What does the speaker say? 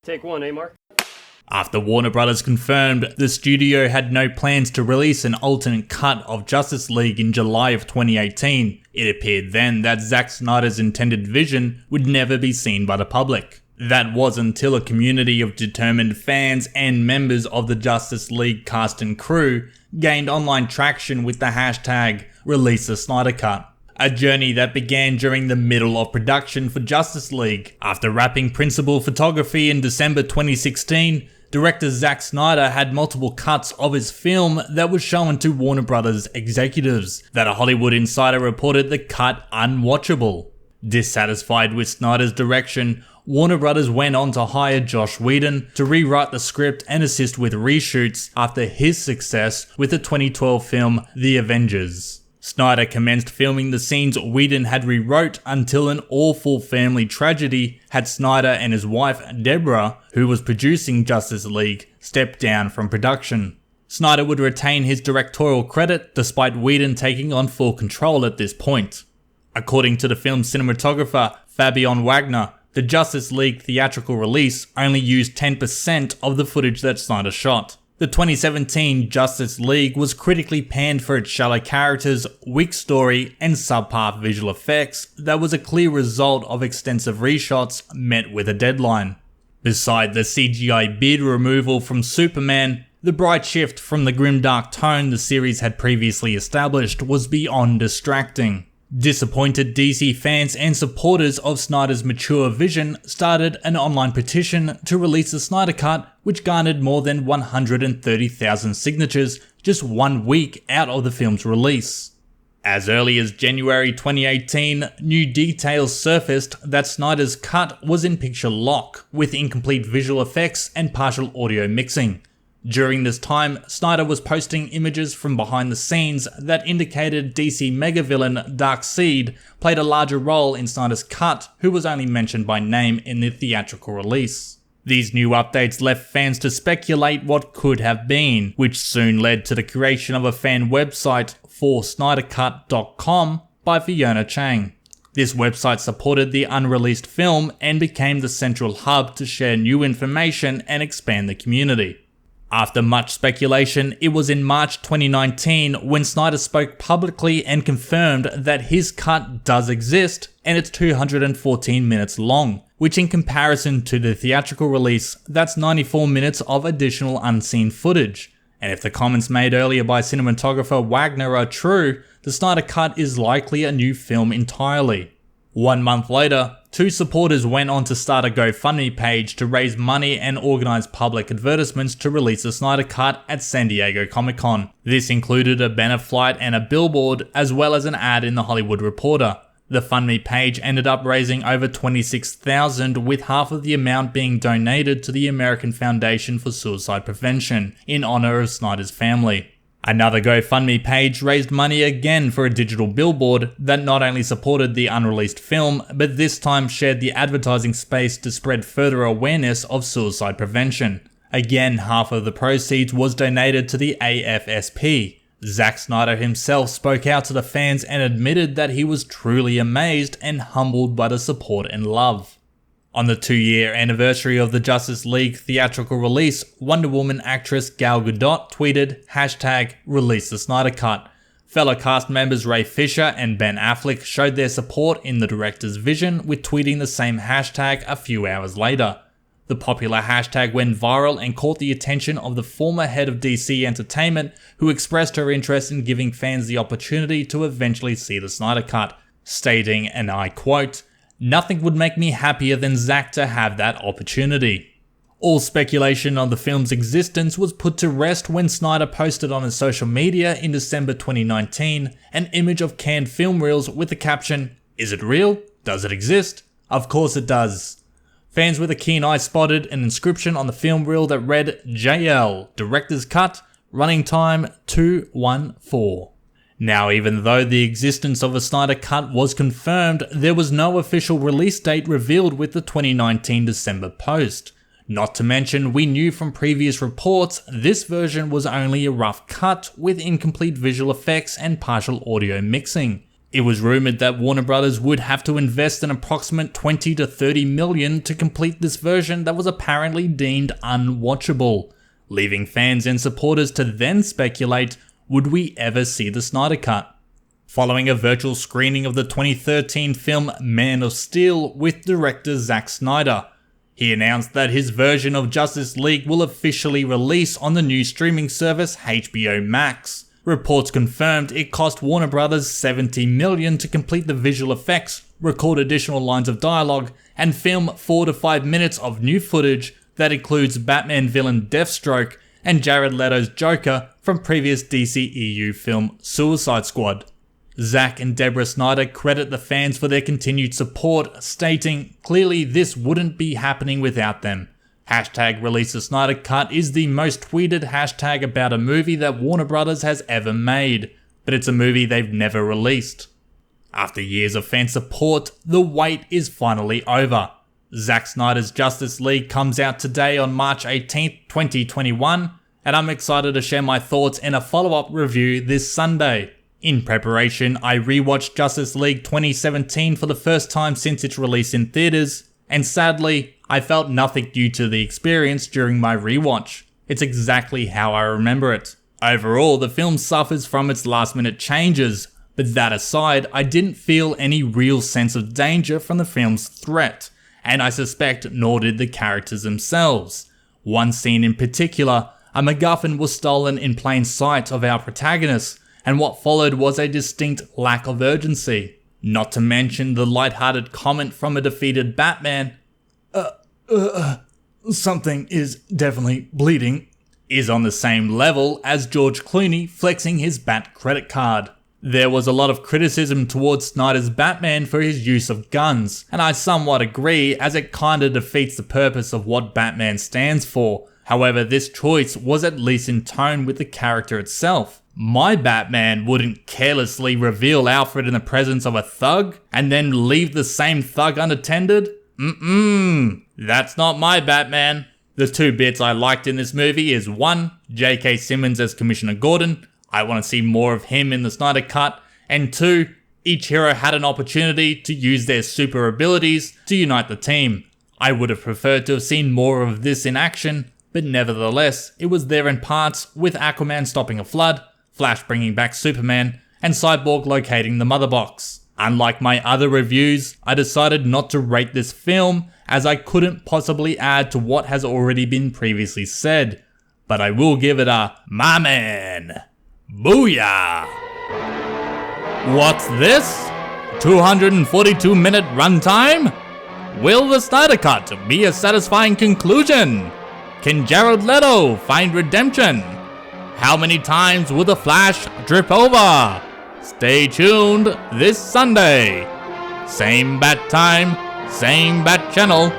Take one, Mark? After Warner Bros. Confirmed the studio had no plans to release an alternate cut of Justice League in July of 2018, it appeared then that Zack Snyder's intended vision would never be seen by the public. That was until a community of determined fans and members of the Justice League cast and crew gained online traction with the hashtag #ReleaseTheSnyderCut. A journey that began during the middle of production for Justice League. After wrapping principal photography in December 2016, director Zack Snyder had multiple cuts of his film that was shown to Warner Bros. Executives, that a Hollywood insider reported the cut unwatchable. Dissatisfied with Snyder's direction, Warner Bros. Went on to hire Joss Whedon to rewrite the script and assist with reshoots after his success with the 2012 film The Avengers. Snyder commenced filming the scenes Whedon had rewrote until an awful family tragedy had Snyder and his wife Deborah, who was producing Justice League, step down from production. Snyder would retain his directorial credit despite Whedon taking on full control at this point. According to the film's cinematographer Fabian Wagner, the Justice League theatrical release only used 10% of the footage that Snyder shot. The 2017 Justice League was critically panned for its shallow characters, weak story, and subpar visual effects that was a clear result of extensive reshots met with a deadline. Beside the CGI beard removal from Superman, the bright shift from the grimdark tone the series had previously established was beyond distracting. Disappointed DC fans and supporters of Snyder's mature vision started an online petition to release the Snyder Cut, which garnered more than 130,000 signatures just 1 week out of the film's release. As early as January 2018, new details surfaced that Snyder's cut was in picture lock, with incomplete visual effects and partial audio mixing. During this time, Snyder was posting images from behind the scenes that indicated DC megavillain Darkseid played a larger role in Snyder's cut, who was only mentioned by name in the theatrical release. These new updates left fans to speculate what could have been, which soon led to the creation of a fan website for SnyderCut.com by Fiona Chang. This website supported the unreleased film and became the central hub to share new information and expand the community. After much speculation, it was in March 2019 when Snyder spoke publicly and confirmed that his cut does exist and it's 214 minutes long, which in comparison to the theatrical release, that's 94 minutes of additional unseen footage. And if the comments made earlier by cinematographer Wagner are true, the Snyder Cut is likely a new film entirely. 1 month later, two supporters went on to start a GoFundMe page to raise money and organize public advertisements to release the Snyder Cut at San Diego Comic-Con. This included a banner flight and a billboard, as well as an ad in the Hollywood Reporter. The FundMe page ended up raising over $26,000, with half of the amount being donated to the American Foundation for Suicide Prevention, in honor of Snyder's family. Another GoFundMe page raised money again for a digital billboard that not only supported the unreleased film, but this time shared the advertising space to spread further awareness of suicide prevention. Again, half of the proceeds was donated to the AFSP. Zack Snyder himself spoke out to the fans and admitted that he was truly amazed and humbled by the support and love. On the 2-year anniversary of the Justice League theatrical release, Wonder Woman actress Gal Gadot tweeted #ReleaseTheSnyderCut. Fellow cast members Ray Fisher and Ben Affleck showed their support in the director's vision with tweeting the same hashtag a few hours later. The popular hashtag went viral and caught the attention of the former head of DC Entertainment, who expressed her interest in giving fans the opportunity to eventually see the Snyder Cut, stating, and I quote, "Nothing would make me happier than Zack to have that opportunity." All speculation on the film's existence was put to rest when Snyder posted on his social media in December 2019 an image of canned film reels with the caption, "Is it real? Does it exist? Of course it does." Fans with a keen eye spotted an inscription on the film reel that read JL, Director's Cut, running time 2:14. Now, even though the existence of a Snyder Cut was confirmed, there was no official release date revealed with the 2019 December post. Not to mention, we knew from previous reports this version was only a rough cut with incomplete visual effects and partial audio mixing. It was rumored that Warner Brothers would have to invest an approximate 20 to 30 million to complete this version that was apparently deemed unwatchable, leaving fans and supporters to then speculate, would we ever see the Snyder Cut? Following a virtual screening of the 2013 film Man of Steel with director Zack Snyder, he announced that his version of Justice League will officially release on the new streaming service HBO Max. Reports confirmed it cost Warner Brothers $70 million to complete the visual effects, record additional lines of dialogue, and film 4 to 5 minutes of new footage that includes Batman villain Deathstroke and Jared Leto's Joker from previous DCEU film Suicide Squad. Zack and Deborah Snyder credit the fans for their continued support, stating, "Clearly this wouldn't be happening without them. #Release the Snyder Cut is the most tweeted hashtag about a movie that Warner Brothers has ever made, but it's a movie they've never released." After years of fan support, the wait is finally over. Zack Snyder's Justice League comes out today on March 18th, 2021, and I'm excited to share my thoughts in a follow-up review this Sunday. In preparation, I rewatched Justice League 2017 for the first time since its release in theaters, and sadly, I felt nothing new to the experience during my rewatch. It's exactly how I remember it. Overall, the film suffers from its last-minute changes, but that aside, I didn't feel any real sense of danger from the film's threat, and I suspect nor did the characters themselves. One scene in particular, a MacGuffin was stolen in plain sight of our protagonist, and what followed was a distinct lack of urgency. Not to mention the lighthearted comment from a defeated Batman, something is definitely bleeding, is on the same level as George Clooney flexing his Bat credit card. There was a lot of criticism towards Snyder's Batman for his use of guns, and I somewhat agree as it kinda defeats the purpose of what Batman stands for. However, this choice was at least in tone with the character itself. My Batman wouldn't carelessly reveal Alfred in the presence of a thug and then leave the same thug unattended. That's not my Batman. The two bits I liked in this movie is 1. J.K. Simmons as Commissioner Gordon. I want to see more of him in the Snyder Cut. And 2. Each hero had an opportunity to use their super abilities to unite the team. I would have preferred to have seen more of this in action, but nevertheless, it was there in parts, with Aquaman stopping a flood, Flash bringing back Superman, and Cyborg locating the mother box. Unlike my other reviews, I decided not to rate this film as I couldn't possibly add to what has already been previously said, but I will give it a my man. Booyah! What's this? 242-minute runtime? Will the Snyder Cut be a satisfying conclusion? Can Jared Leto find redemption? How many times will the Flash drip over? Stay tuned this Sunday. Same bat time, same bat channel.